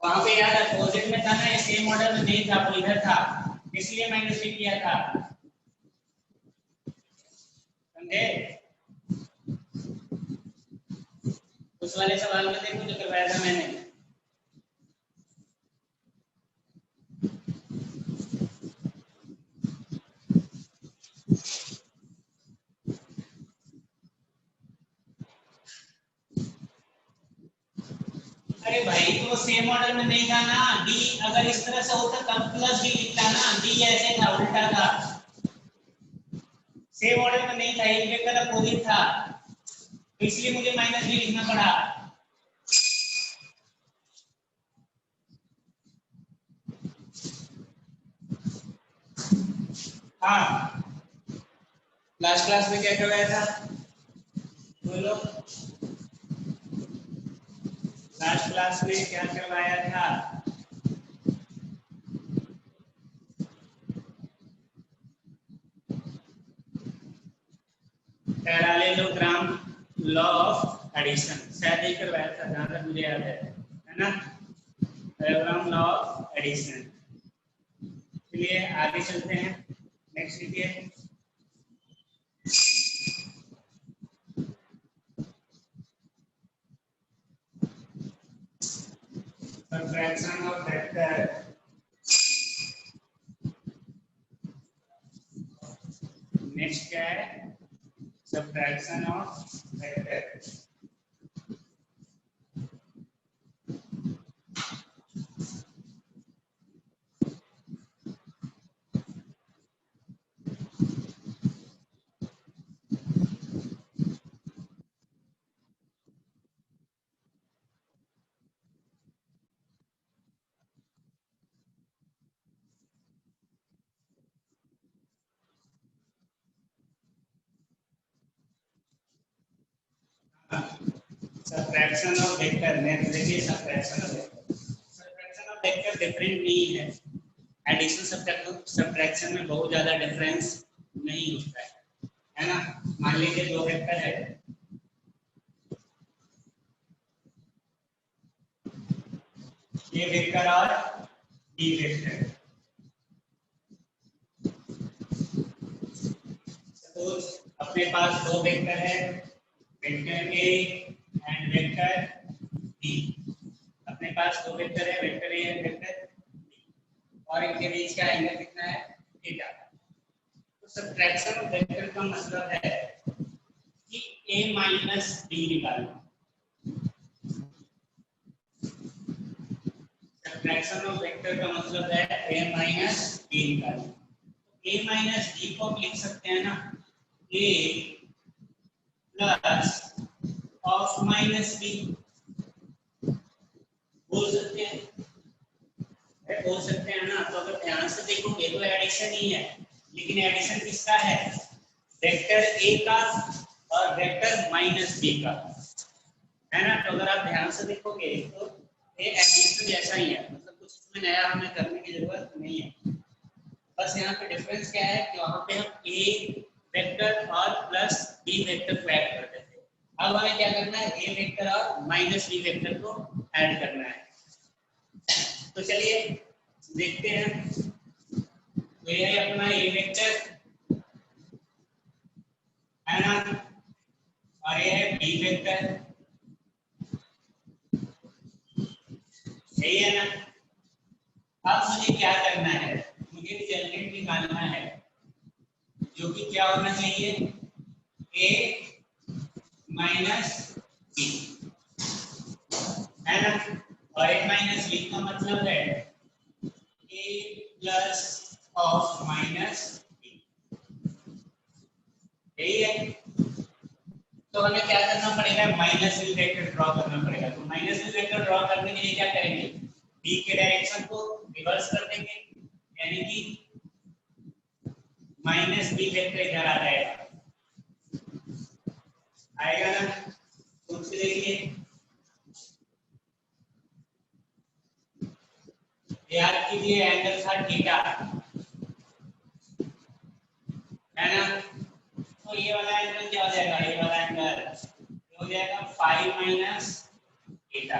वहां पे यार अपोजिट में था ना, ये सेम मॉडल में नहीं था, वो इधर था, इसलिए मैंने उसे किया था, समझे? उस वाले सवाल में देखो जो करवाया था मैंने। अरे भाई तो सेम मॉडल में नहीं था ना, डी अगर इस तरह से होता तब प्लस डी लिखता ना, डी ऐसे था, उल्टा था, सेम मॉडल में नहीं था, एक वेक्टर अपोजिट था, इसलिए मुझे माइनस डी लिखना पड़ा। हाँ, लास्ट क्लास में क्या करवाया था बोलो? लास्ट क्लास में क्या करवाया था? पैरेललोग्राम लॉ ऑफ एडिशन शायद ही करवाया था, जहां तक मुझे याद है ना? Parallelogram law of addition. चलिए आगे चलते हैं, नेक्स्ट देखिए। सबट्रैक्शन ऑफ वेक्टर, नेक्स्ट क्या है? Subtraction of vector. Subtraction of vector, next देखिए subtraction of vector. Subtraction of vector different नहीं है, एडिशन सबट्रैक्शन में बहुत ज्यादा डिफरेंस नहीं होता है ना? मान लीजिए दो वेक्टर है, ए वेक्टर और बी वेक्टर, सपोज अपने पास दो वेक्टर है, vector A and vector B. अपने पास दो वेक्टर है, vector A and vector B, और इनके बीच का एंगल कितना है? थीटा। तो सबट्रैक्शन ऑफ वेक्टर का मतलब है कि a माइनस बी निकालना। सबट्रैक्शन ऑफ वेक्टर का मतलब है a माइनस बी निकालना। a माइनस बी को लिख सकते हैं ना, a plus of minus B बोल सकते हैं, बोल सकते हैं ना? तो अगर ध्यान से देखोगे तो एडिशन ही है, लेकिन एडिशन किसका है? वेक्टर ए का और वेक्टर माइनस बी का, है ना? तो अगर आप ध्यान से देखोगे तो ये एडिशन जैसा ही है, मतलब कुछ इसमें नया हमें करने की जरूरत नहीं है। बस यहाँ पे डिफरेंस क्या है कि वहाँ पे हम ए वेक्टर और प्लस बी वेक्टर को ऐड कर देते हैं, अब हमें क्या करना है? ए वेक्टर और माइनस बी वेक्टर को ऐड करना है। तो चलिए देखते हैं, तो ये है अपना ए वेक्टर, है ना, और ये है बी वेक्टर, सही है ना? अब मुझे क्या करना है? मुझे रिजल्टेंट निकालना है, जो कि क्या होना चाहिए? ए माइनस बी, है ना? और ए माइनस बी का मतलब है ए प्लस ऑफ माइनस बी, यही है। तो हमें क्या करना पड़ेगा? माइनस बी वेक्टर ड्रॉ करना पड़ेगा। तो माइनस बी वेक्टर ड्रॉ करने के लिए क्या करेंगे? बी के डायरेक्शन को रिवर्स कर देंगे, यानी कि माइनस बी वेक्टर इधर आ जाएगा, आएगा ना? सोच के देखिए, याद कीजिए एंगल था थीटा, है ना? तो ये वाला एंगल क्या हो जाएगा? ये वाला एंगल हो जाएगा फाइव माइनस थीटा,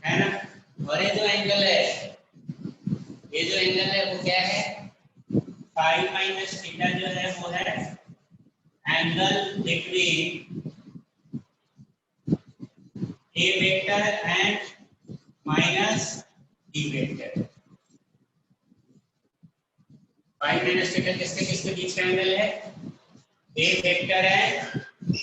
है ना? और ये जो एंगल है, ये जो एंगल है वो क्या है, फाई माइनस थीटा जो है वो है angle between A vector and minus B vector. Phi minus theta किसके किसके बीच का एंगल है, ए वेक्टर है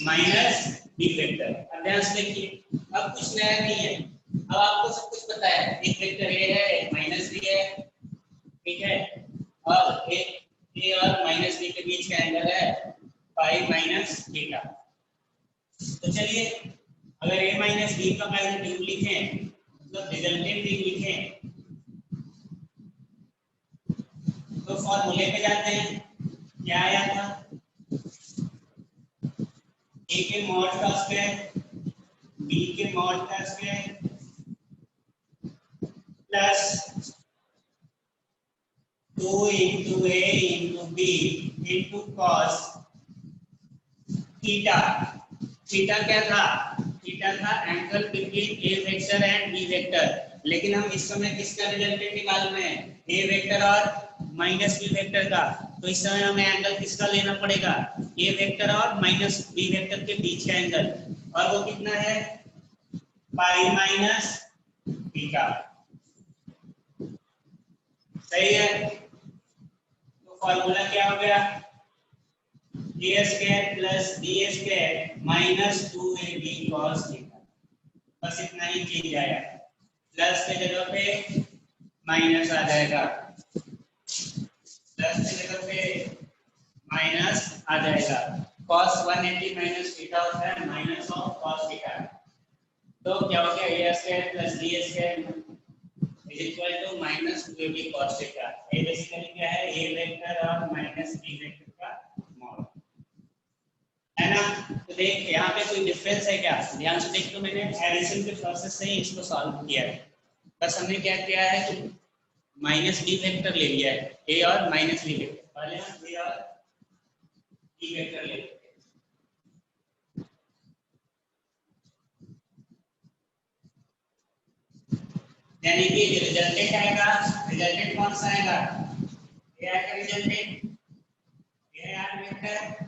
माइनस बी वेक्टर। अब ध्यान से देखिए, अब कुछ नया नहीं है, अब आपको सब कुछ पता है, एक वेक्टर ए है, एक माइनस बी है, ठीक है, और ए और माइनस बी के बीच का एंगल है पाई माइनस थीटा। तो चलिए, अगर ए माइनस बी का मैग्नीट्यूड लिखें, मतलब रिजल्टेंट भी लिखें, तो फॉर्मूले पे जाते हैं, क्या आया था, ए के मॉड का स्क्वायर बी के मॉड का square plus 2 into a into b into cos theta. Theta क्या था, थीटा था angle between A vector and B vector, लेकिन हम इस समय किसका रिजल्टेंट निकाल रहे हैं, ए वेक्टर और माइनस बी वेक्टर का। तो इस समय हमें एंगल किसका लेना पड़ेगा, ए वेक्टर और माइनस बी वेक्टर के बीच का एंगल, और वो कितना है, पाई माइनस थीटा। सही है, तो फॉर्मूला क्या हो गया, a square plus b square minus 2ab cos theta. बस इतना ही चेंज आया, प्लस के जगह पे माइनस आ जाएगा, प्लस की जगह पे माइनस आ जाएगा। cos 180 माइनस थीटा होता है माइनस ऑफ cos थीटा। तो क्या हो गया, a square plus b square is equal to minus 2ab cos theta. ये बेसिकली क्या है, a वेक्टर और माइनस b वेक्टर का मॉड है ना। तो देख यहाँ पे कोई डिफरेंस है क्या, ध्यान से देख, तो मैंने एडिशन के प्रोसेस से ही इसको सॉल्व किया है। बस हमने क्या किया है कि माइनस बी वेक्टर ले लिया है, ए और माइनस बी वेक्टर, पहले हम ए और बी वेक्टर ले लेते हैं। यानी कि रिजल्टेंट आएगा, रिजल्टेंट कौन सा आएगा, ए आएगा रिजल्टेंट, ए आर वेक्टर,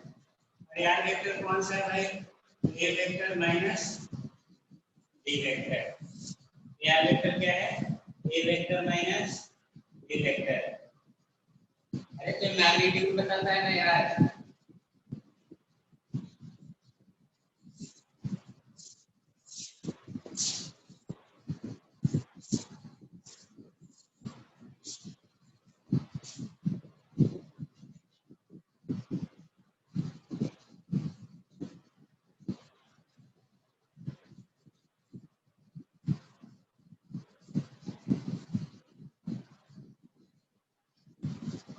और आर वेक्टर कौन सा है भाई, a vector minus B vector. A r vector क्या है, ए वेक्टर माइनस बी वेक्टर। अरे तो मैग्नीट्यूड बताता है ना यार,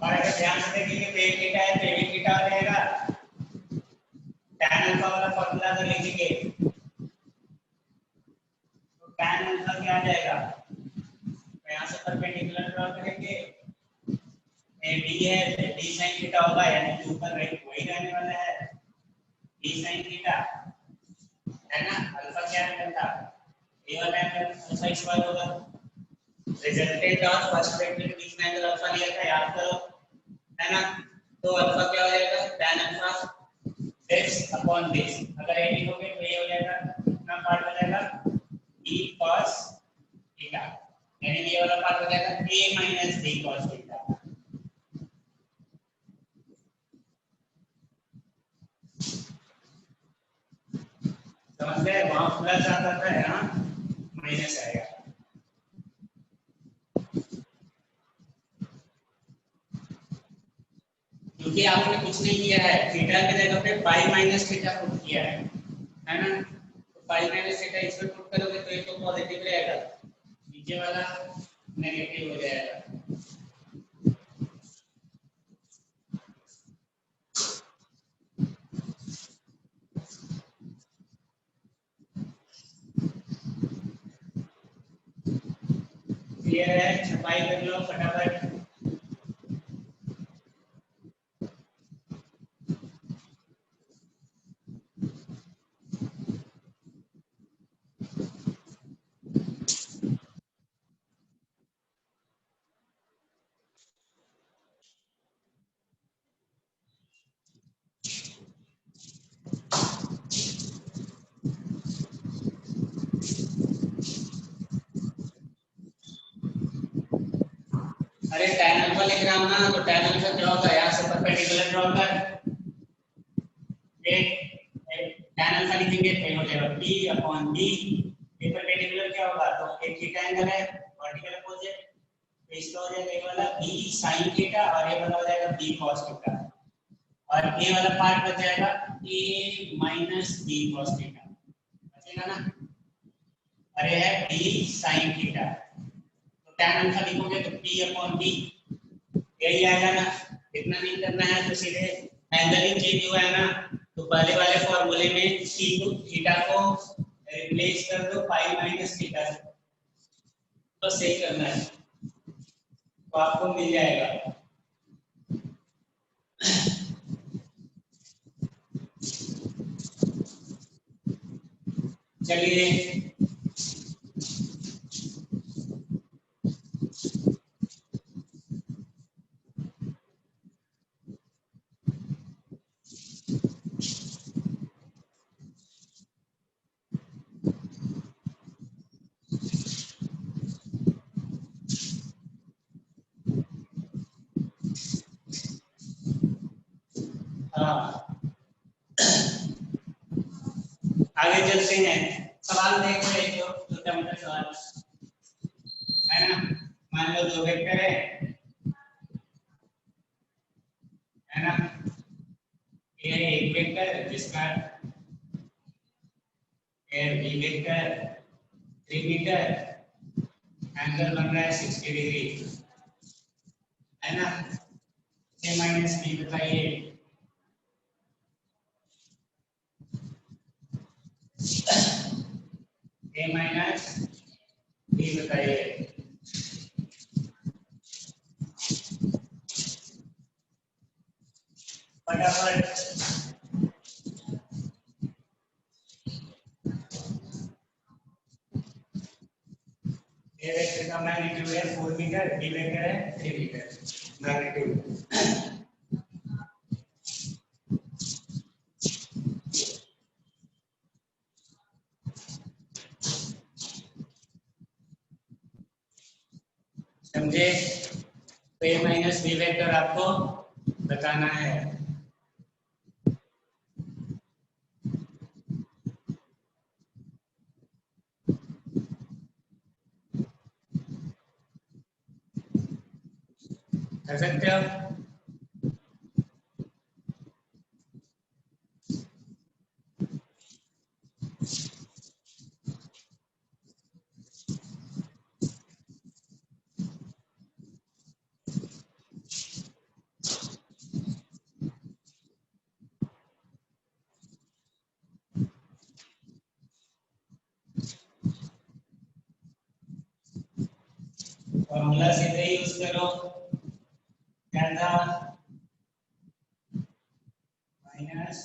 और अगर ध्यान से देखेंगे तो एक थीटा है तो एक थीटा हो जाएगा, tan अल्फा वाला फॉर्मूला अगर लिखेंगे तो tan अल्फा क्या आ जाएगा, तो यहाँ से परपेंडिकुलर ड्रॉ करेंगे, ए डी है तो डी sin थीटा होगा, यानी कि ऊपर वही रहने वाला है डी sin थीटा, है ना। अल्फा क्या एंगल था, ए वाला एंगल अल्फा इस बार होगा, रिजल्टेंट और फर्स्ट वेक्टर के बीच में एंगल अल्फा लिया था, याद करो, है ना। तो अल्फा क्या हो जाएगा, tan alpha this upon this, अगर ए डी हो गए तो ये हो जाएगा, कितना पार्ट हो जाएगा, b cos थीटा, यानी ये वाला पार्ट हो जाएगा a minus b cos theta. समझ गए, वहां प्लस आता था, यहाँ माइनस आएगा। क्योंकि आपने कुछ नहीं किया है, थीटा की जगह पे पाई माइनस थीटा पुट किया है ना। तो पाई माइनस थीटा इसमें पुट करोगे तो ये तो पॉजिटिव रहेगा, नीचे वाला नेगेटिव हो जाएगा। क्लियर है, छपाई कर लो फटाफट। अल्फा लिख रहा हूं ना, तो tan अल्फा क्या होगा, यहाँ से परपेंडिकुलर ड्रॉ कर, tan अल्फा लिखेंगे तो हो जाएगा p अपॉन b, ये परपेंडिकुलर क्या होगा, तो एक थीटा एंगल है वर्टिकल अपोजिट, तो इसका हो जाएगा ये वाला b sin थीटा और ये वाला हो जाएगा b cos थीटा, और ये वाला पार्ट बच जाएगा a minus b cos theta, बचेगा ना, और ये है b sin थीटा, तो tan अल्फा लिखोगे तो p अपॉन b यही आएगा ना, इतना नहीं करना है, तो सीधे एंगल ही चेंज हुआ है ना, तो पहले वाले फॉर्मूले में थीटा को रिप्लेस कर दो पाई माइनस थीटा से, तो सही करना है तो आपको मिल जाएगा। चलिए आगे चलते हैं, सवाल देखो एक जो छोटा मोटा सवाल है ना, मान लो दो वेक्टर है ना, ये एक वेक्टर जिसका बी वेक्टर 3 मीटर, एंगल बन रहा है 60 डिग्री है ना, a माइनस बी बताइए, a माइनस बी बताइए, फटाफट। ए वेक्टर का मैग्नीट्यूड है 4 मीटर, बी वेक्टर है 3 मीटर मैग्नीट्यूड। समझे, तो ए माइनस बी वेक्टर आपको बताना है। कर सकते हो, फॉर्मूला सीधे यूज करो, क्या था, माइनस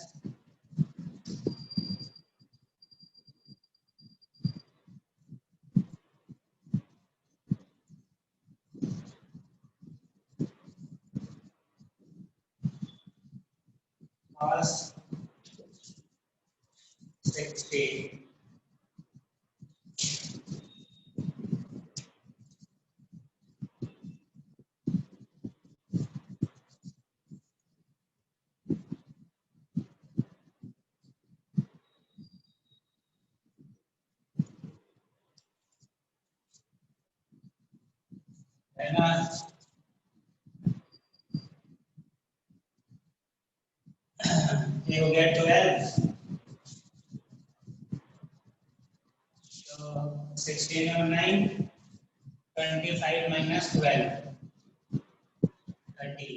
cos 60 है ना, ये हो गया 12, तो 16 और 9 25 माइनस 12 30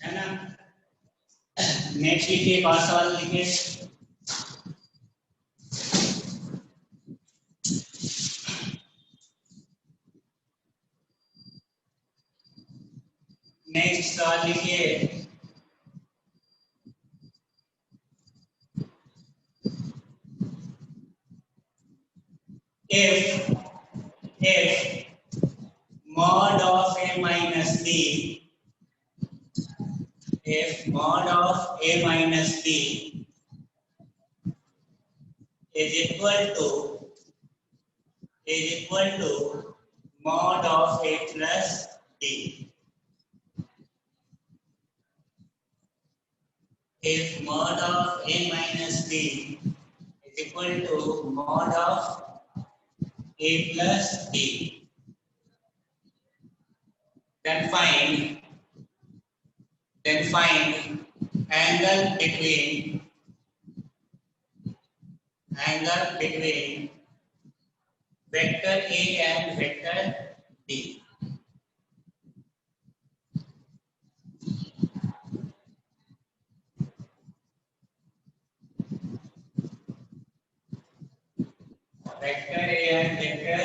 है ना। नेक्स्ट लिखिए, एक और सवाल लिखिए, नेक्स्ट सवाल लिखिए, if mod of a minus b, if mod of a minus b is equal to mod of A plus B. If mod of A minus B is equal to mod of A plus B, then find angle between vector A and vector B. Vector A and vector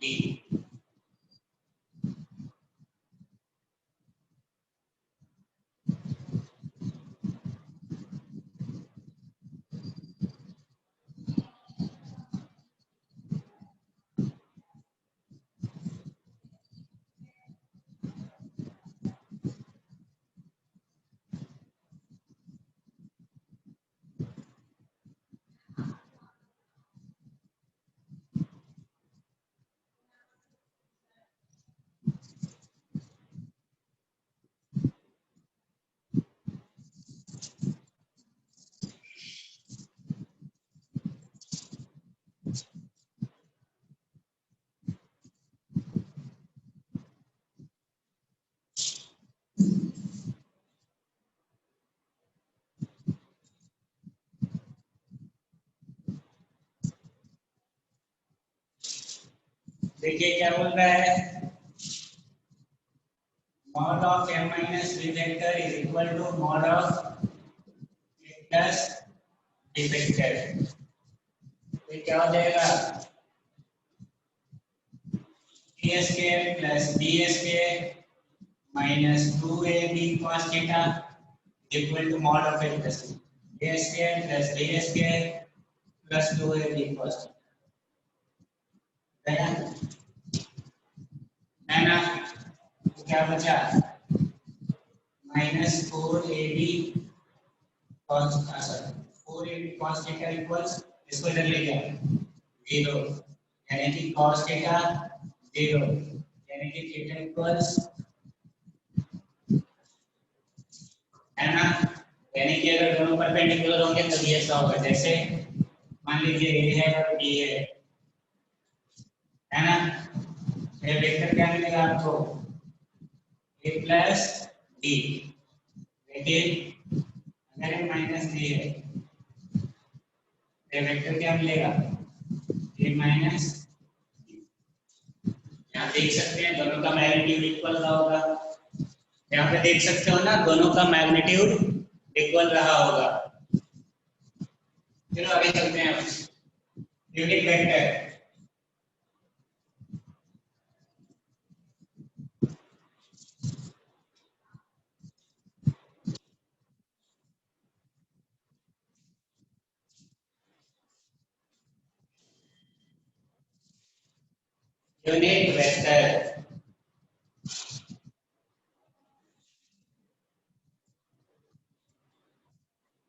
B. देखिए क्या बोल रहा है, mod of M minus B vector is equal to mod of A plus B vector. तो क्या हो जाएगा, A square plus B square minus 2AB cos theta equal to mod of A plus B. A square plus B square plus 2AB cos theta है ना। तो क्या बचा, minus 4AB cos 4AB cos theta equals, इसको इधर ले जाओ 0, यानी कि cos theta 0, यानी कि थीटा इक्वल्स, है ना। यानी कि अगर दोनों परपेंडिकुलर होंगे तब ये ऐसा होगा, जैसे मान लीजिए ए है और बी है ना। ये वेक्टर क्या मिलेगा आपको, ए प्लस बी, लेकिन अगर ये माइनस बी है ये वेक्टर क्या मिलेगा, ए माइनस। यहाँ देख सकते हैं दोनों का मैग्नीट्यूड इक्वल रहा होगा, यहाँ पे देख सकते हो ना, दोनों का मैग्नीट्यूड इक्वल रहा होगा। चलो आगे चलते हैं, unit vector.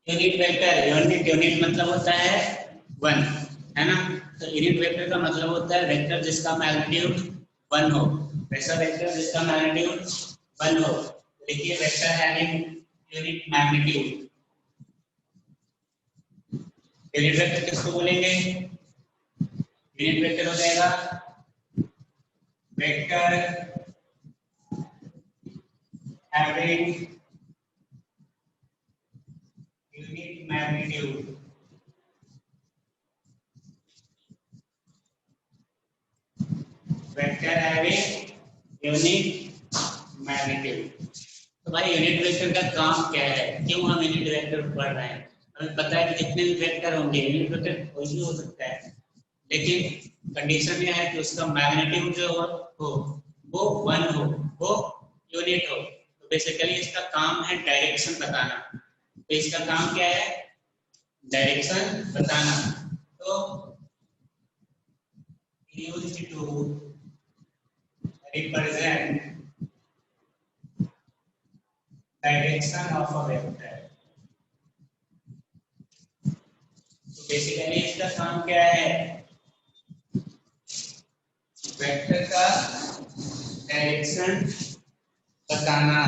Unit vector, unit मतलब होता है 1, है ना। तो यूनिट वेक्टर का मतलब होता है वेक्टर जिसका मैग्नीट्यूड 1 हो, वैसा वेक्टर जिसका मैग्नीट्यूड 1 हो। देखिए vector having unit magnitude, unit vector किसको बोलेंगे, यूनिट वेक्टर हो जाएगा vector having unit magnitude. Vector having unit magnitude. तो भाई यूनिट वेक्टर का काम क्या है, क्यों हम यूनिट वेक्टर पढ़ रहे हैं। हमें पता है कि जितने भी वेक्टर होंगे यूनिट वेक्टर कोई भी हो सकता है, लेकिन कंडीशन यह है कि उसका मैग्नीट्यूड जो हो वो 1 हो, वो यूनिट हो। तो बेसिकली इसका काम है डायरेक्शन बताना। तो इसका काम क्या है, डायरेक्शन बताना। तो used to represent direction of a vector. तो बेसिकली इसका काम क्या है, वेक्टर का डायरेक्शन बताना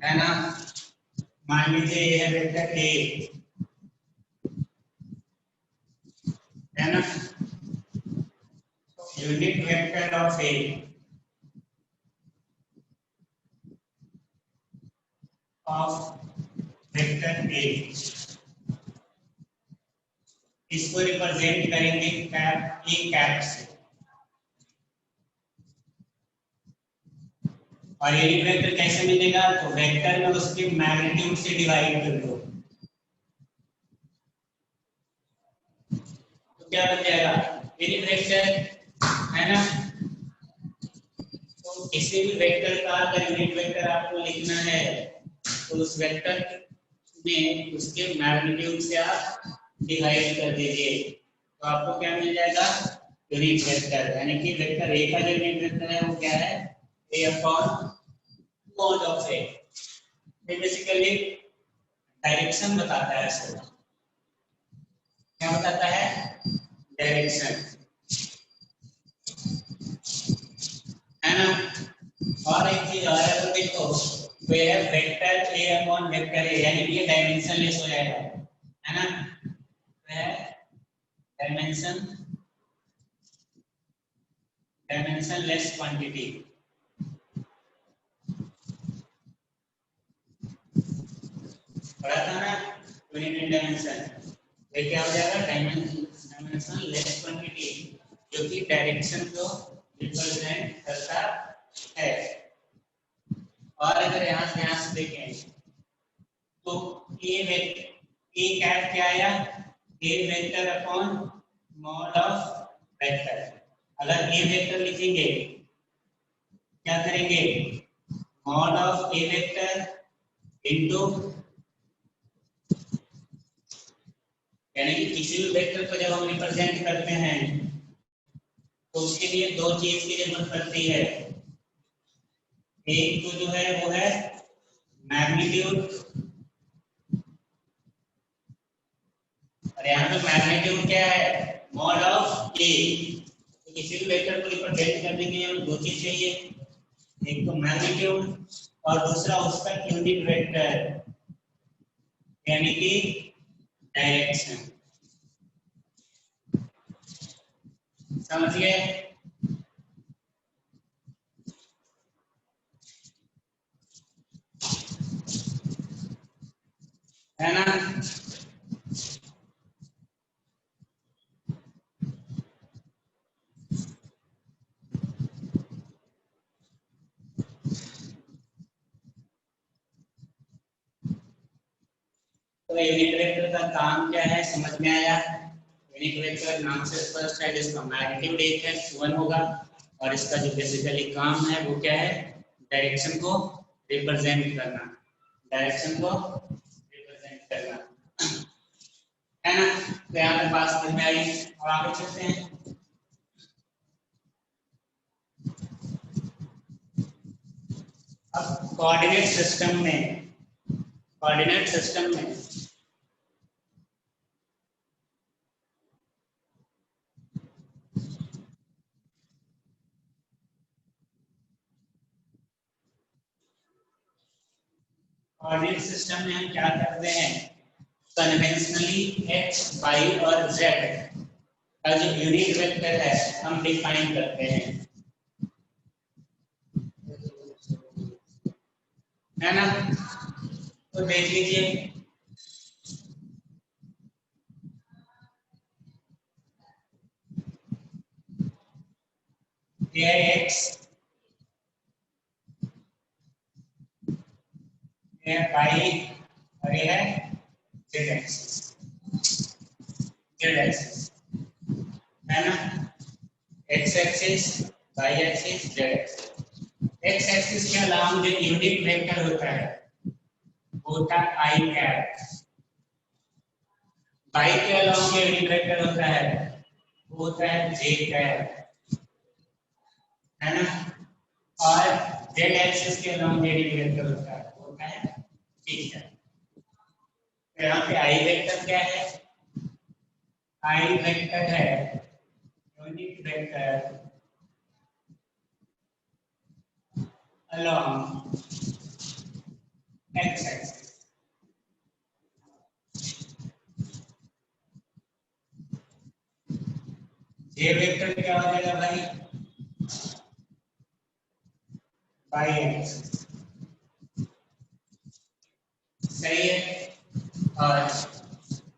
है ना। मान लीजिए ये है वेक्टर ए है ना, unit vector of A of vector A, इसको रिप्रेजेंट करेंगे कैप ए कैप से, और यूनिट वेक्टर कैसे मिलेगा, तो वेक्टर में उसके मैग्नीट्यूड से डिवाइड कर दो, तो क्या बन जाएगा यूनिट वेक्टर है ना। तो किसी भी वेक्टर का अगर यूनिट वेक्टर आपको लिखना है तो उस वेक्टर में उसके मैग्नीट्यूड से आप डिवाइड कर दीजिए, तो आपको क्या मिल जाएगा यूनिट वेक्टर, यानी कि वेक्टर ए का जो यूनिट वेक्टर है वो क्या है ए अपॉन मॉड ऑफ ए। ये बेसिकली डायरेक्शन बताता है, सर क्या बताता है डायरेक्शन है ना। और एक चीज और है, तो देखो तो ये है vector A upon vector A, यानी कि ये डायमेंशनलेस हो जाएगा है ना, तो है डायमेंशनलेस क्वांटिटी, पढ़ा था ना यूनिट डायमेंशन, ये क्या हो जाएगा डायमेंशनलेस क्वांटिटी, जो कि डायरेक्शन को रिप्रेजेंट करता है। और अगर यहाँ से देखें तो ए कैप क्या आया, a vector upon mod of vector. अगर ए वेक्टर लिखेंगे क्या करेंगे, mod of a vector into, यानी कि किसी भी वेक्टर को जब हम रिप्रेजेंट करते हैं तो उसके लिए दो चीज की जरूरत पड़ती है, एक तो जो है वो है मैग्नीट्यूड, और यहाँ पे मैग्नीट्यूड क्या है मॉड ऑफ ए। तो किसी भी वेक्टर को रिप्रेजेंट करने के लिए हमें दो चीज चाहिए, एक तो मैग्नीट्यूड और दूसरा उसका यूनिट वेक्टर यानी कि डायरेक्शन, समझ गए है ना। तो यूनिट वेक्टर का काम क्या है समझ में आया, यूनिट वेक्टर नाम से स्पष्ट है, जिसका मैग्नीट्यूड एक है 1 होगा, और इसका जो बेसिकली काम है वो क्या है डायरेक्शन को रिप्रेजेंट करना, डायरेक्शन को रिप्रेजेंट करना है ना। तो यहाँ पे बात समझ में आई, और आगे चलते हैं। अब कोऑर्डिनेट सिस्टम में हम क्या करते हैं, कन्वेंशनली एक्स वाई और जेड का जो यूनिट वेक्टर है हम डिफाइन करते हैं, है ना। तो देख लीजिए ये है एक्स, ये है वाई और ये है जेड एक्सिस है ना, X axis Y axis Z axis. X axis के अलावा जो यूनिट वेक्टर होता है वो होता है आई कैप, वाई के अलावा जो यूनिट वेक्टर होता है वो होता है जे कैप, है ना, और जेड एक्सिस के अलावा जो यूनिट वेक्टर होता है वो होता है टी कैप। तो यहाँ पे आई वेक्टर क्या है, आई वेक्टर है unit vector along x axis। ये वेक्टर क्या हो जाएगा भाई, बाई एक्सिस, सही है। और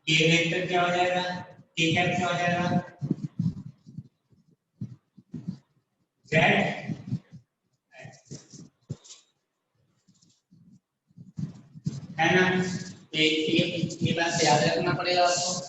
ये वेक्टर क्या हो जाएगा, के कैप क्या हो जाएगा, जेड, है ना। ये बात याद रखना पड़ेगा आपको।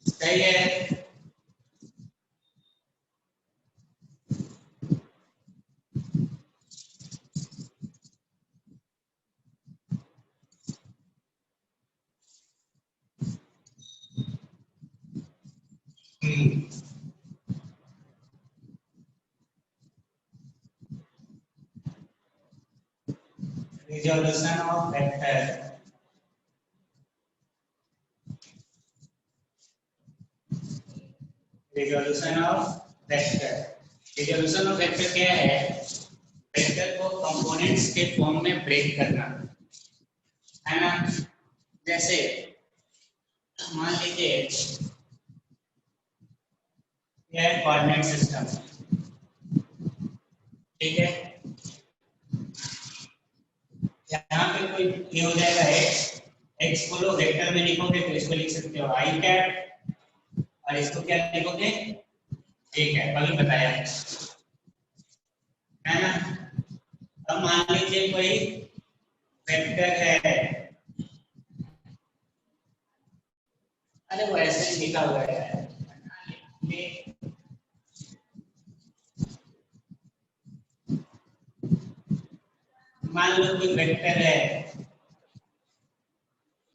सही है। Resolution of vector, resolution of vector, resolution of vector क्या है, वेक्टर को कंपोनेंट्स के फॉर्म में ब्रेक करना, है ना। जैसे मान लीजिए यह है कोऑर्डिनेट सिस्टम, ठीक है। यहाँ पे कोई ये हो जाएगा एक्स, एक्स को लो वेक्टर में लिखोगे तो इसको लिख सकते हो आई कैप, और इसको क्या लिखोगे, ए कैप, अभी बताया है ना। अब मान लीजिए कोई वेक्टर है, अरे वो ऐसे ही लिखा हुआ है, मान लो कोई वेक्टर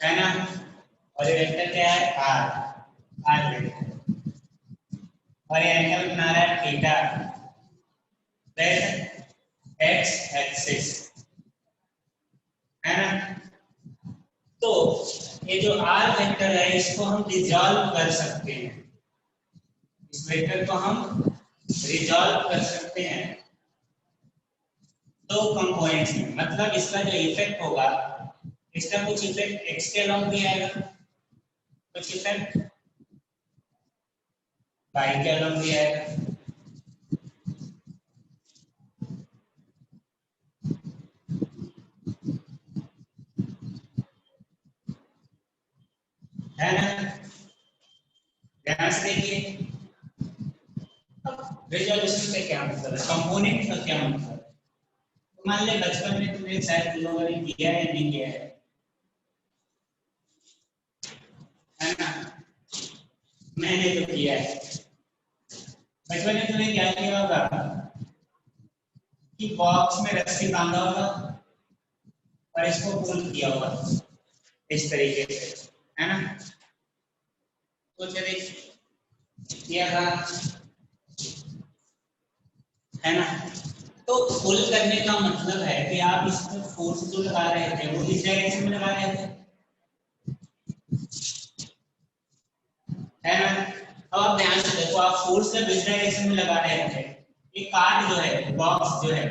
है ना, और ये वेक्टर क्या है आर, आर वेक्टर, और ये एंगल बना रहा है थीटा, देन एक्स एक्सिस, है ना। तो ये जो आर वेक्टर है इसको हम रिजॉल्व कर सकते हैं, इस वेक्टर को हम रिजॉल्व कर सकते हैं दो कंपोनेंट्स में। मतलब इसका जो इफेक्ट होगा, इसका कुछ इफेक्ट एक्स के अलोंग भी आएगा, कुछ इफेक्ट वाई के अलोंग भी आएगा, है ना। ध्यान से देखिए, रिजोल्यूशन का क्या मतलब है, कंपोनेंट का क्या मतलब है। तो मान ले बचपन में तुमने शायद तुम लोगों ने किया है, नहीं किया है ना। मैंने तो किया है। बचपन में तुमने क्या किया होगा कि बॉक्स में रस्सी बांधा होगा और इसको पुल किया होगा इस तरीके से, है ना। तो चलिए किया था, है ना। तो पुल करने का मतलब है कि आप इसमें फोर्स जो लगा रहे थे वो इस डायरेक्शन में लगा रहे थे, है ना। अब आप ध्यान से देखो, आप फोर्स जब इस डायरेक्शन में लगा रहे थे, ये कार्ड जो है, बॉक्स जो है,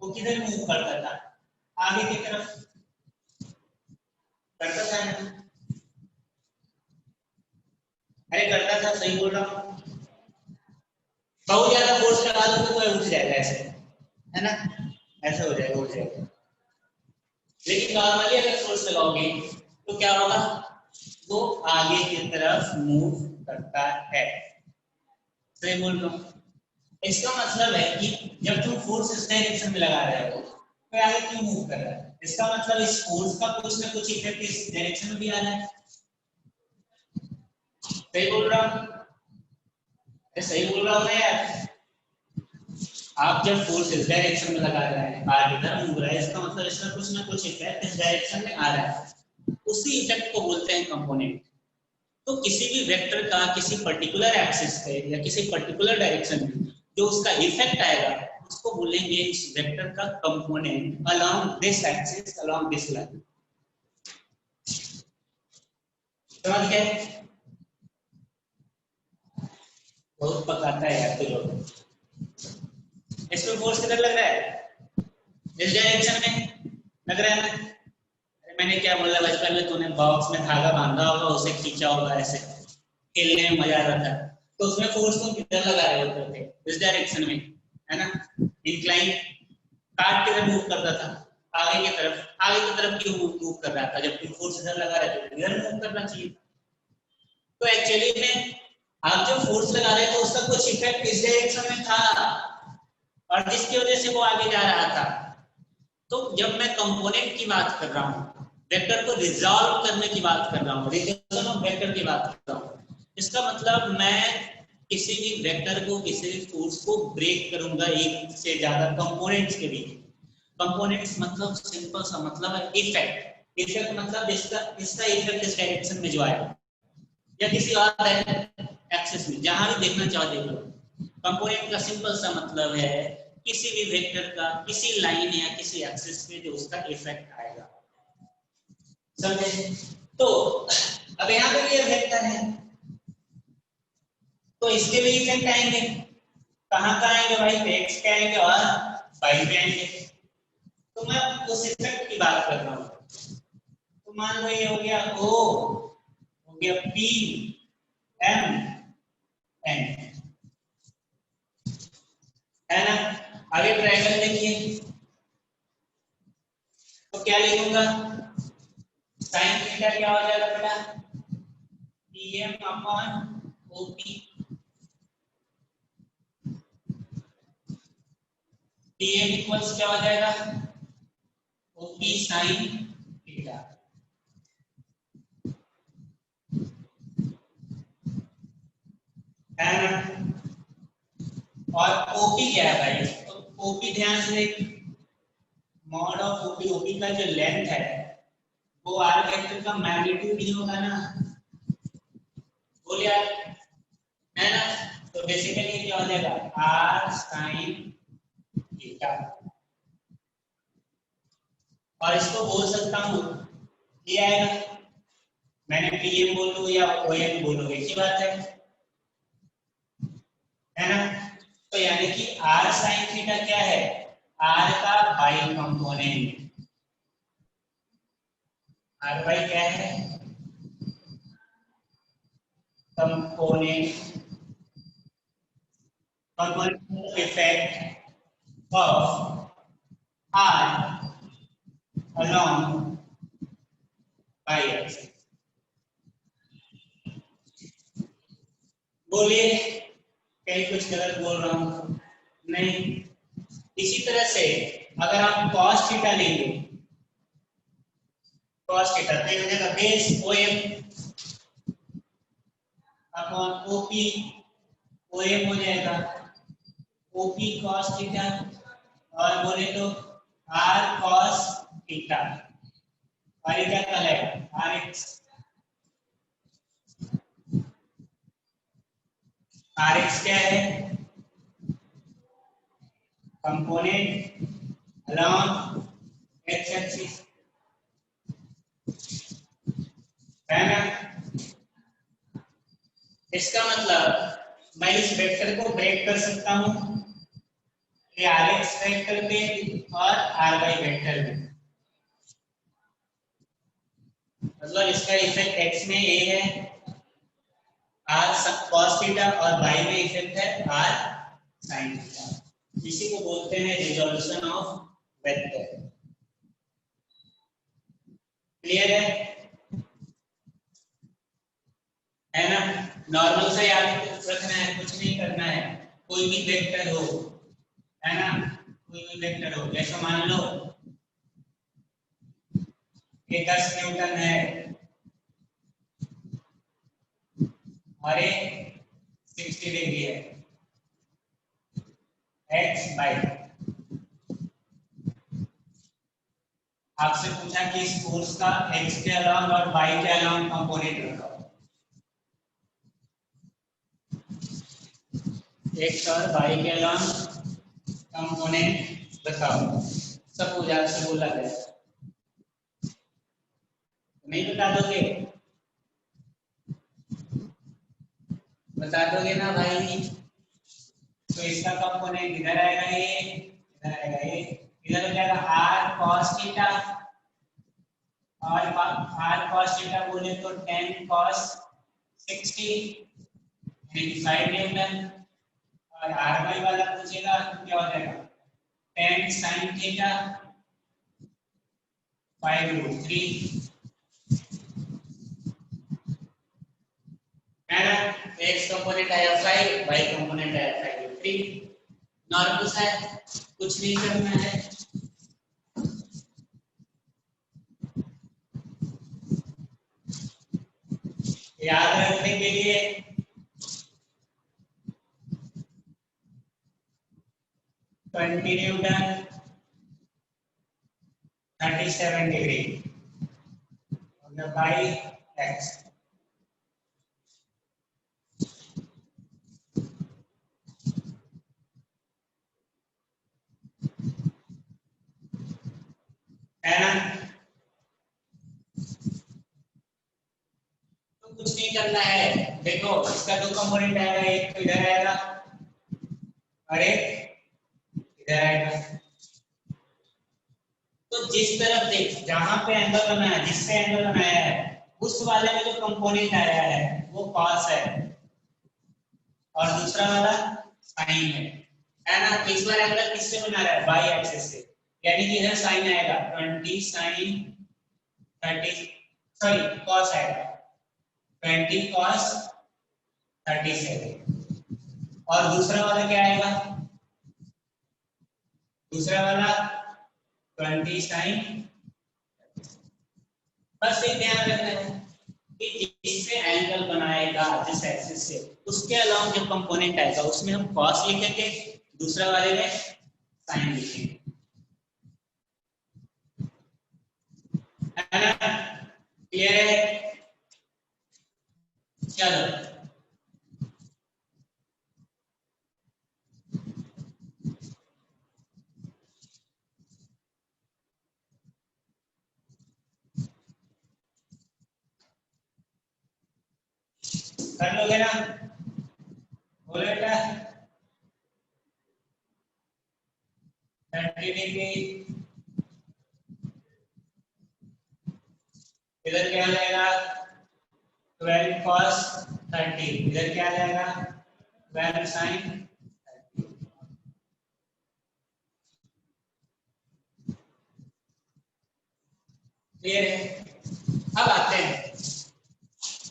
वो किधर मूव करता था, आगे की तरफ करता था ना। अरे करता था, सही बोल रहा हूँ। बहुत ज्यादा फोर्स लगा दो तो उठ जाएगा ऐसे, है ना, ऐसे हो जाएगा, उठ जाएगा। लेकिन नॉर्मली अगर फोर्स लगाओगे तो क्या होगा, वो आगे की तरफ मूव करता है। सही बोल रहा हूँ। इसका मतलब है कि जब तुम फोर्स इस डायरेक्शन में लगा रहे हो तो आगे क्यों मूव कर रहा है, इसका मतलब इस फोर्स का कुछ ना कुछ इफेक्ट इस डायरेक्शन में भी आ रहा है। सही बोल रहा हूँ? सही बोल रहा हूँ ना यार? आप जब फोर्स इस डायरेक्शन में लगा रहे हैं, आर इधर मूव रहा है, इसका मतलब इसका कुछ ना कुछ इफेक्ट इस डायरेक्शन में आ रहा है, उसी इफेक्ट को बोलते हैं कंपोनेंट। तो किसी भी वेक्टर का किसी पर्टिकुलर एक्सिस पे या किसी पर्टिकुलर डायरेक्शन में जो उसका इफेक्ट आएगा, उसको बोलेंगे इस वेक्टर का component along this axis, along this line. समझ गए? बहुत पकाता है यार लोग। इसमें फोर्स किधर लग रहा है? इस डायरेक्शन में लग रहा है ना? अरे मैंने क्या बोला, बचपन में तूने बॉक्स में धागा बांधा होगा, उसे खींचा होगा, ऐसे खेलने में मजा आ रहा था, तो उसमें फोर्स तुम किधर लगा रहे होते थे? इस डायरेक्शन में, है ना? इंक्लाइन कार्ड किधर मूव करता था? आगे की तरफ। आगे की तरफ क्यों मूव कर रहा था? जब तुम फोर्स इधर लगा रहे थे, इधर मूव करना चाहिए। तो एक्चुअली में आप जो फोर्स लगा रहे थे उसका कुछ इफेक्ट इस डायरेक्शन में था, और जिसकी वजह से वो आगे जा रहा था। तो जब मैं कंपोनेंट की बात कर रहा हूँ, वेक्टर को रिजॉल्व करने की बात कर रहा हूँ, रिजल्यूशन ऑफ वेक्टर की बात कर रहा हूँ, इसका मतलब मैं किसी भी वेक्टर को, किसी भी फोर्स को ब्रेक करूंगा एक से ज्यादा कंपोनेंट्स के बीच। कंपोनेंट्स मतलब सिंपल सा मतलब है इफेक्ट। इफेक्ट मतलब इसका इफेक्ट इस डायरेक्शन में जो आएगा या किसी और एक्सिस में, जहां भी देखना चाहो देख लो। कंपोनेंट का सिंपल सा मतलब है किसी भी वेक्टर का किसी लाइन या किसी एक्सिस पे जो उसका इफेक्ट आएगा। समझे? तो अब यहाँ पे ये वेक्टर है, तो इसके भी इफेक्ट आएंगे। कहाँ का आएंगे भाई? पे एक्स पे आएंगे और वाई पे आएंगे। तो मैं उस इफेक्ट की बात कर रहा हूँ। तो मान लो ये हो गया O, हो गया P, M, N, है ना? आगे ट्रायंगल देखिए, तो क्या लिखूंगा? साइन थीटा क्या हो जाएगा बेटा? PM upon OP। PM equals क्या हो जाएगा? OP sine theta. है ना? और OP क्या है भाई? तो OP ध्यान से देख, मॉड ऑफ OP, OP का जो लेंथ है वो आर वेक्टर का मैग्नीट्यूड ही होगा ना। बोल यार, है ना? तो बेसिकली क्या हो जाएगा? Are sine theta. और इसको बोल सकता हूँ, ये आएगा, मैंने पीएम बोलूं या ओएम बोलूं, एक ही बात है ना? तो यानी कि आर साइन थीटा क्या है? आर का बाई कंपोनेंट। आर बाई क्या है? Component. Component effect of R along by axis। बोलिए, कहीं कुछ गलत बोल रहा हूं? नहीं। इसी तरह से अगर आप cos थीटा लेंगे, cos थीटा तो हो जाएगा base OM upon OP, OM हो जाएगा OP cos थीटा, और बोले तो R cos थीटा, और ये क्या कहलाएगा? RX। RX क्या है? कंपोनेंट along x एक्सिस, है ना? इसका मतलब मैं इस वेक्टर को ब्रेक कर सकता हूं ये RX वेक्टर पे और RY वेक्टर में। मतलब इसका इफेक्ट x में A है, R cos थीटा, और y में इफेक्ट है R sin थीटा। इसी को बोलते हैं रिजोल्यूशन ऑफ वेक्टर। क्लियर है ना? नॉर्मल से याद रखना है, कुछ नहीं करना है। कोई भी वेक्टर हो, है ना? कोई भी वेक्टर हो, जैसे मान लो ये 10 न्यूटन है और ये 60 डिग्री है एक्स बाई। आपसे पूछा कि इस फोर्स का एक्स के अलांग और वाई के अलांग कंपोनेंट बताओ। एक्स और वाई के अलांग कंपोनेंट बताओ। सब पूछा आपसे बोला है, नहीं बता दोगे? बता दोगे ना भाई? तो इसका कंपोनेंट इधर आएगा, ये इधर आएगा, ये इधर हो जाएगा आर कॉस थीटा। और आर कॉस थीटा बोले तो 10 कॉस 60 यानी 5 न्यूटन। और आर वाई वाला पूछेगा तो क्या हो जाएगा 10 sin थीटा 5√3 है ना। एक्स कंपोनेंट आया 5, वाई कंपोनेंट आया 5√3। नॉर्मल सा है, कुछ नहीं करना है। याद रखने के लिए 20 न्यूटन 37 डिग्री बाई एक्स। है ना। तो कुछ नहीं करना है, देखो इसका दो कंपोनेंट आएगा, एक तो इधर आएगा और एक इधर आएगा। तो जिस तरफ देख जहां पे एंगल बनाया, जिससे एंगल बनाया है उस वाले में जो कंपोनेंट आया है वो कॉस है और दूसरा वाला साइन है ना। तो इस बार एंगल किससे बना रहा है? बाई एक्सिस से, यानी कि इधर साइन आएगा 20 sin 30 सॉरी कॉस आएगा 20 cos 37। और दूसरा वाला क्या आएगा? दूसरा वाला 20 sin। बस एक ध्यान रखना है कि जिससे एंगल बनाएगा जिस एक्सिस से उसके अलावा जो कंपोनेंट आएगा उसमें हम cos लिखेंगे, दूसरा वाले में sin लिखेंगे, है ना। क्लियर है? चलो कर लोगे ना? बोलो बेटा 30 डिग्री इधर क्या आ जाएगा 12 cos 30, इधर क्या आ जाएगा 12 sin 30। क्लियर है? अब आते हैं,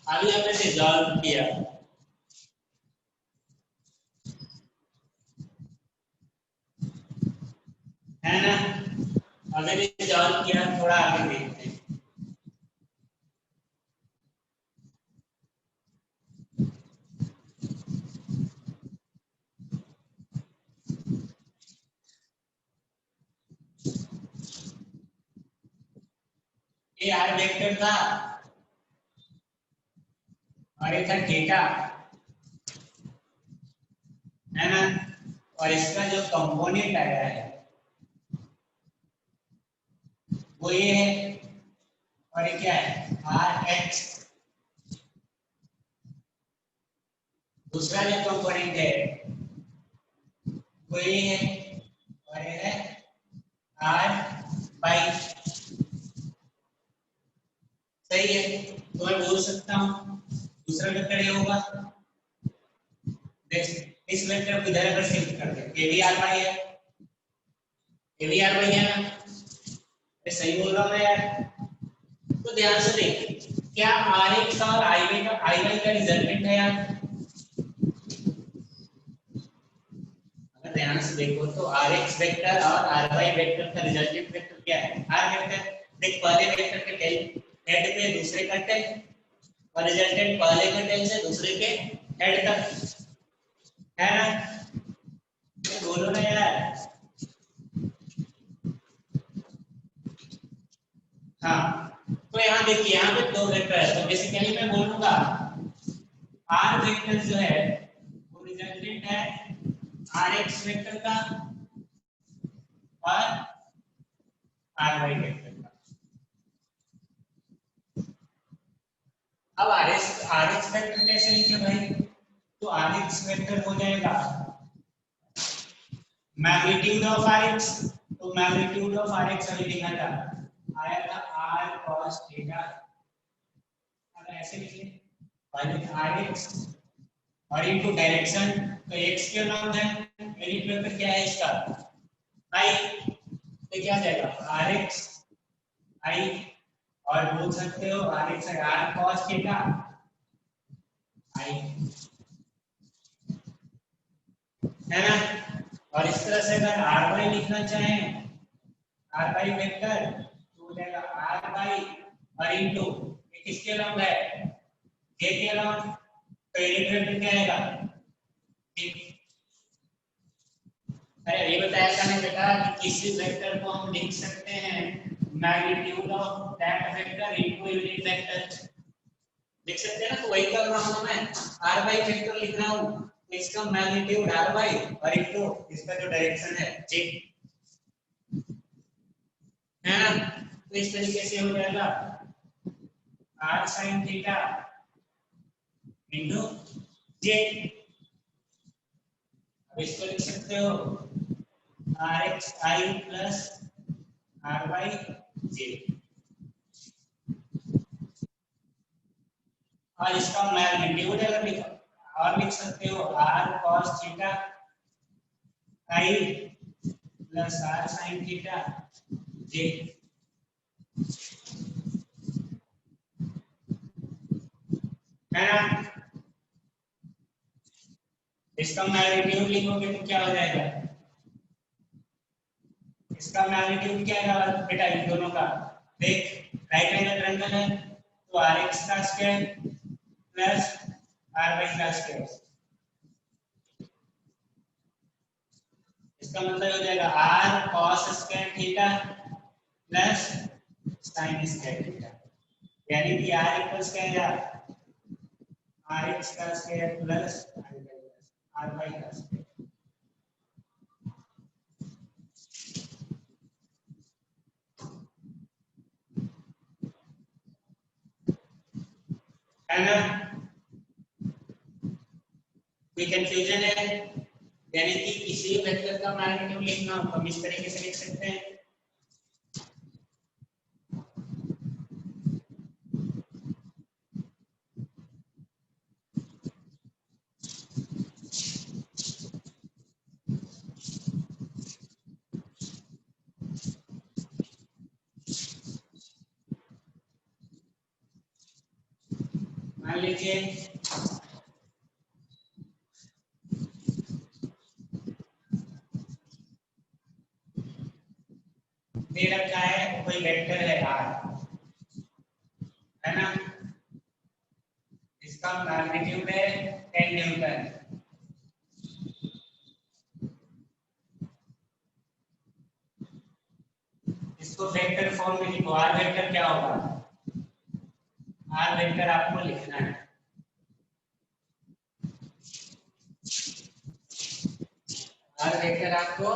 अभी हमने रिजॉल्व किया है ना। अगर रिजॉल्व किया थोड़ा आगे देखते हैं। ये आर वेक्टर था और ये था थीटा, है ना। और इसका जो कंपोनेंट आया है वो ये है और ये क्या है आर एक्स। दूसरा जो कंपोनेंट है वो ये है और ये है आर बाई। सही है, तो मैं बोल सकता हूँ दूसरा वेक्टर ये होगा। इस वेक्टर को इधर अगर शिफ्ट कर दे ये भी आर बाई है, ये भी आर बाई है ना। मैं सही बोल रहा हूँ ना यार? तो ध्यान से देख, क्या आर एक्स और आई वाई का रिजल्टेंट है यार? अगर ध्यान से देखो तो आर एक्स वेक्टर और आर वाई वेक्टर का रिजल्टेंट वेक्टर क्या है? R vector. देख पहले वेक्टर के हेड पे दूसरे का टेल, और रिजल्टेंट पहले के टेल से दूसरे के हेड तक है ना, तो बोलो ना यार। हाँ, तो यहाँ देखिए, यहाँ पे दो वेक्टर है, तो बेसिकली मैं बोलूंगा आर वेक्टर जो है वो रिजल्टेंट है आर एक्स वेक्टर का और आर वाई वेक्टर का। अब आर एक्स वेक्टर कैसे लिखे भाई, तो आर एक्स वेक्टर हो जाएगा मैग्नीट्यूड ऑफ आर एक्स, तो मैग्नीट्यूड ऑफ आर एक्स अभी लिखा था, आया था आर कॉस थीटा। अगर ऐसे लिखे पहले आर एक्स और इनटू डायरेक्शन, तो एक्स के नाम है, यूनिट वेक्टर क्या है इसका आई, तो क्या आ जाएगा आर एक्स आई, और बोल सकते हो r x r cos theta i, है ना। और इस तरह से अगर आर वाई लिखना चाहें, आर वाई वेक्टर, तो हो जाएगा आर वाई और इनटू किसके लंब है जे के लंब, तो यूनिट वेक्टर क्या आएगा। अरे ये बताया था ना बेटा कि किसी वेक्टर को हम लिख सकते हैं magnitude of that vector into unit vector, लिख सकते हैं ना, तो वही कर रहा हूं मैं, आर बाई वेक्टर लिख रहा हूं, तो इसका मैग्नीट्यूड आर बाई और इनटू इसका जो डायरेक्शन है जे, है ना। तो इस तरीके से हो जाएगा are sine theta into j, अब इसको लिख सकते हो r x i plus are y j, और इसका मैग्नीट्यूड अगर लिखो और लिख सकते हो r cos theta i plus r sine theta j, है ना। इसका मैग्नीट्यूड लिखोगे तो क्या हो जाएगा, इसका मैग्नीट्यूड क्या है बेटा इन दोनों का, देख राइट एंगल ट्रायंगल है, तो आर एक्स का स्क्वायर प्लस आर वाई का स्क्वायर, इसका मतलब हो जाएगा R cos square theta plus sine square theta, यानी कि आर इक्वल्स क्या है आर एक्स का स्क्वायर प्लस आर वाई का स्क्वायर, है ना। कोई कंफ्यूजन है, यानी कि किसी वेक्टर का मैग्नीट्यूड लिखना हो तो हम इस तरीके से लिख सकते हैं, मान लीजिए दे रखा है कोई वेक्टर है आर, है ना, इसका मैग्नीट्यूड है 10 न्यूटन, इसको वेक्टर फॉर्म में लिखो, आर वेक्टर क्या होगा, आर वेक्टर आपको लिखना है, आर वेक्टर आपको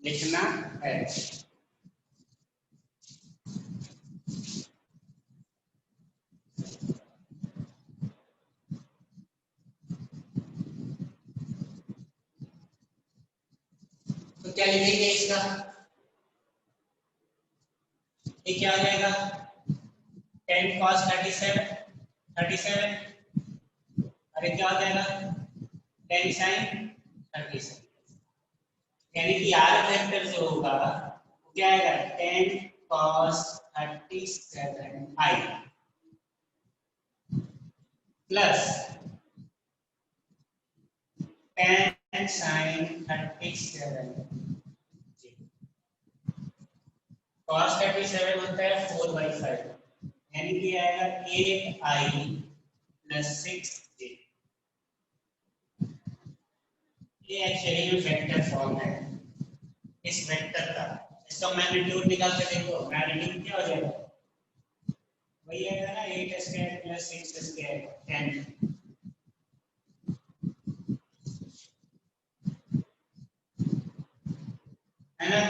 लिखना है, तो क्या लिखेंगे इसका, ये क्या हो जाएगा 10 cos 37 अरे क्या हो जाएगा 10 sin 37, यानी कि आर वेक्टर जो होगा वो क्या आएगा 10 cos 37 i plus 10 sin 37, cos 37 होता है 4/5, यानी कि आएगा 8i प्लस 6j। ये एक्चुअली में वेक्टर फॉर्म है इस वेक्टर का। इसका मैग्नीट्यूड निकाल के देखो, मैग्नीट्यूड क्या हो जाएगा, वही आएगा ना 8 स्क्वायर प्लस 6 स्क्वायर 10। है ना,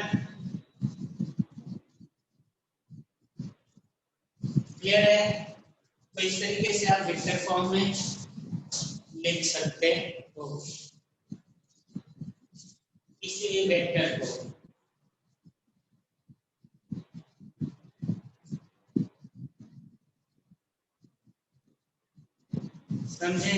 क्लियर है। तो इस तरीके से आप वेक्टर फॉर्म में लिख सकते हो इसी वेक्टर को। समझे?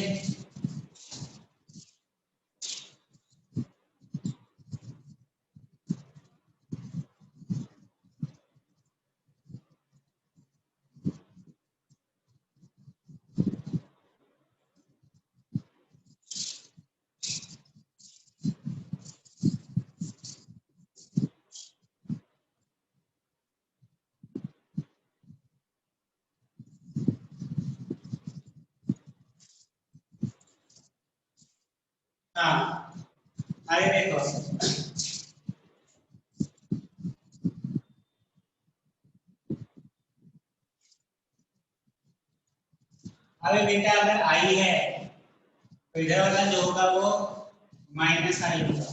हाँ, आगे देखो, अभी बेटा अगर आई है तो इधर वाला जो होगा वो माइनस आई होगा,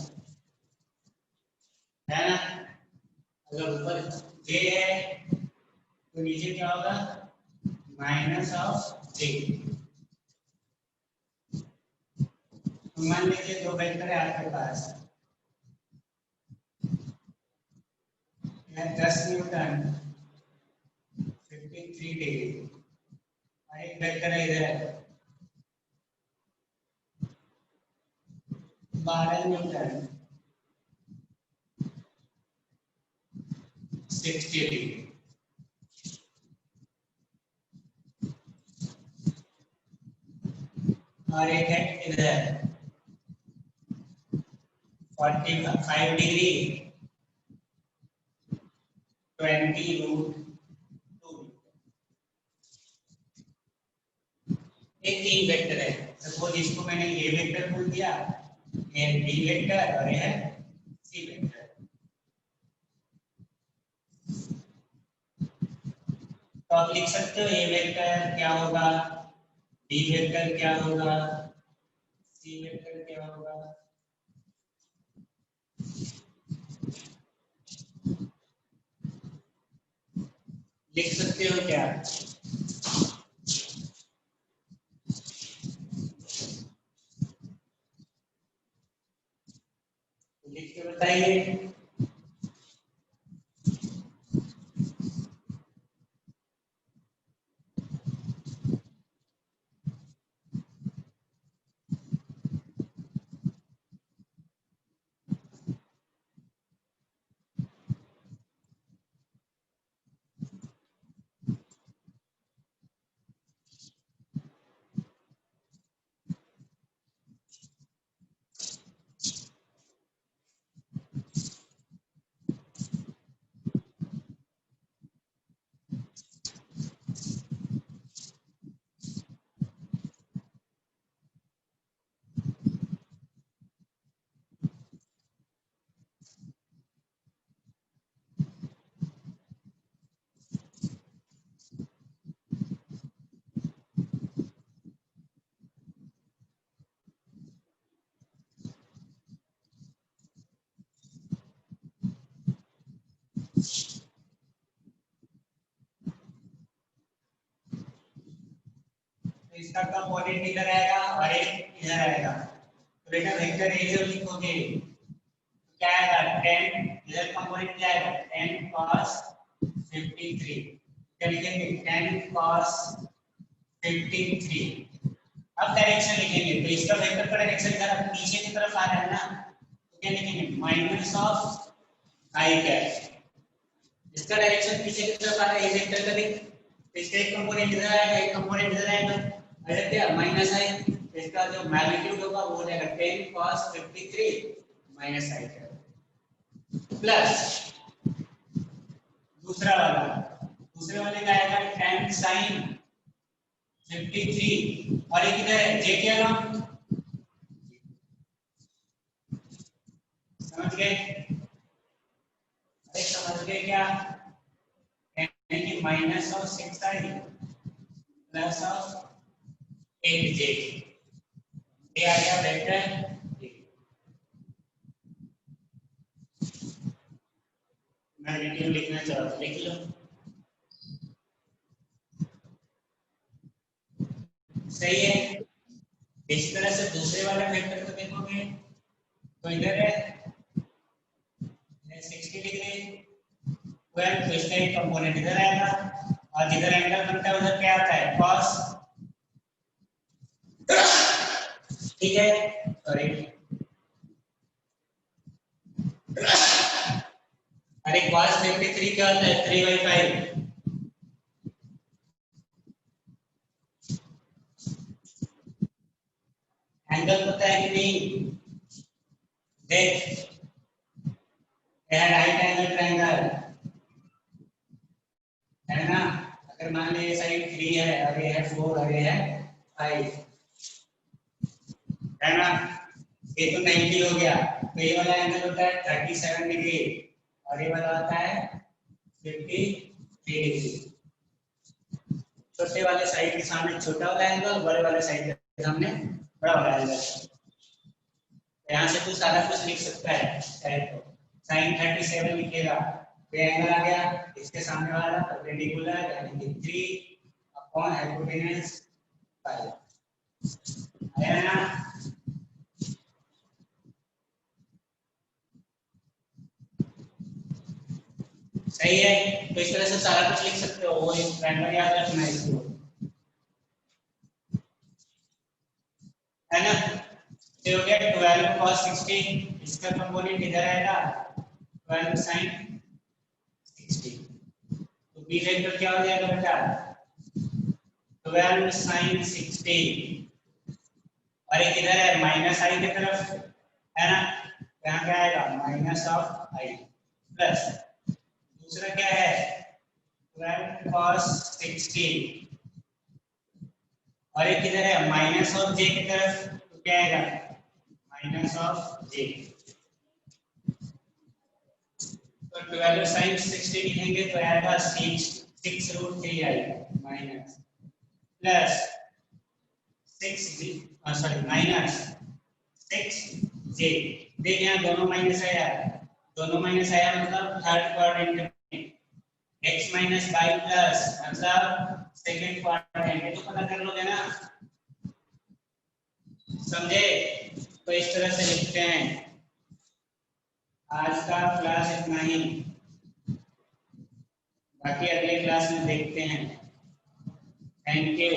है ना। अगर ऊपर जे है तो नीचे क्या होगा, माइनस ऑफ जे। तो मान लीजिए दो वेक्टर है आपके पास, 10 न्यूटन 53 डिग्री, और एक वेक्टर है इधर 12 न्यूटन 60 डिग्री। और एक है इधर 45 डिग्री 20√2। एक तीन वेक्टर है, सपोज इसको मैंने ए वेक्टर बोल दिया, ये बी वेक्टर और ये सी वेक्टर। तो आप लिख सकते हो ए वेक्टर क्या होगा, बी वेक्टर क्या होगा, सी वेक्टर क्या होगा। लिख सकते हो क्या, लिख के बताइए। तो इसका कंपोनेंट इधर आएगा और एक इधर आएगा, तो बेटा वेक्टर ए जो लिखोगे तो क्या आएगा 10, इधर कंपोनेंट क्या आएगा 10 cos 53, क्या लिखेंगे 10 cos 53। अब डायरेक्शन लिखेंगे, तो इसका वेक्टर का डायरेक्शन इधर नीचे की तरफ आ रहा है ना, तो क्या लिखेंगे माइनस ऑफ आई कैप। इसका डायरेक्शन पीछे की तरफ आ रहा है, ये वेक्टर का देख, तो इसका एक कंपोनेंट इधर आएगा एक कंपोनेंट इधर आएगा, अरे क्या माइनस आई, इसका जो मैग्नीट्यूड होगा वो हो जाएगा 10 cos 53 माइनस आई कैप प्लस दूसरा वाला, दूसरे वाले का आएगा 10 sin 53 और एक इधर है जे क्या नाम समझ गए? अरे समझ गए क्या? यानी कि minus of 6i plus of 8j ये आ गया वेक्टर मैग्नीट्यूड लिखना चाहो तो लिख लो। सही है। इस तरह से दूसरे वाले वेक्टर को देखोगे तो इधर है 60 डिग्री 12 तो इसका एक कंपोनेंट इधर आएगा और जिधर एंगल बनता है उधर क्या आता है cos। ठीक है सॉरी अरे cos 53 क्या होता है 3/5 एंगल पता है कि नहीं? देख राइट एंगल ट्रायंगल है ना। अगर मान लीजिए साइड 3 है और ये है 4 और ये है 5 है ना। ये तो 90 हो गया तो ये वाला एंगल होता है 37 डिग्री और ये वाला होता है 53 डिग्री। छोटे वाले साइड के सामने छोटा वाला एंगल बड़े वाले साइड के सामने बड़ा वाला एंगल। यहाँ से तू सारा कुछ लिख सकता है चाहे तो sin 37 लिखेगा तो एंगल आ गया इसके सामने वाला परपेंडिकुलर यानी कि 3 अपॉन हाइपोटेनस 5 आया ना। सही है। तो इस तरह से सारा कुछ लिख सकते हो वो एक ट्रायंगल याद रखना है इसको है ना। तो हो गया 12 cos 60 इसका कंपोनेंट इधर आएगा 12 sin 60 तो बी वेक्टर क्या हो जाएगा बेटा 12 sin 60 और एक इधर है माइनस आई की तरफ है ना। यहाँ क्या आएगा माइनस ऑफ आई प्लस दूसरा क्या है 12 cos 60 और एक इधर है माइनस ऑफ जे की तरफ तो क्या आएगा माइनस ऑफ जे। तो 12 sin 60 लिखेंगे तो आएगा 6√3i minus plus 6 minus 6j। देख यहाँ दोनों माइनस आया मतलब थर्ड क्वाड्रेंट में x माइनस बाई प्लस मतलब सेकंड क्वाड्रेंट ये तो पता कर लोगे ना समझे। तो इस तरह से लिखते हैं। आज का क्लास इतना ही बाकी अगले क्लास में देखते हैं। Thank you.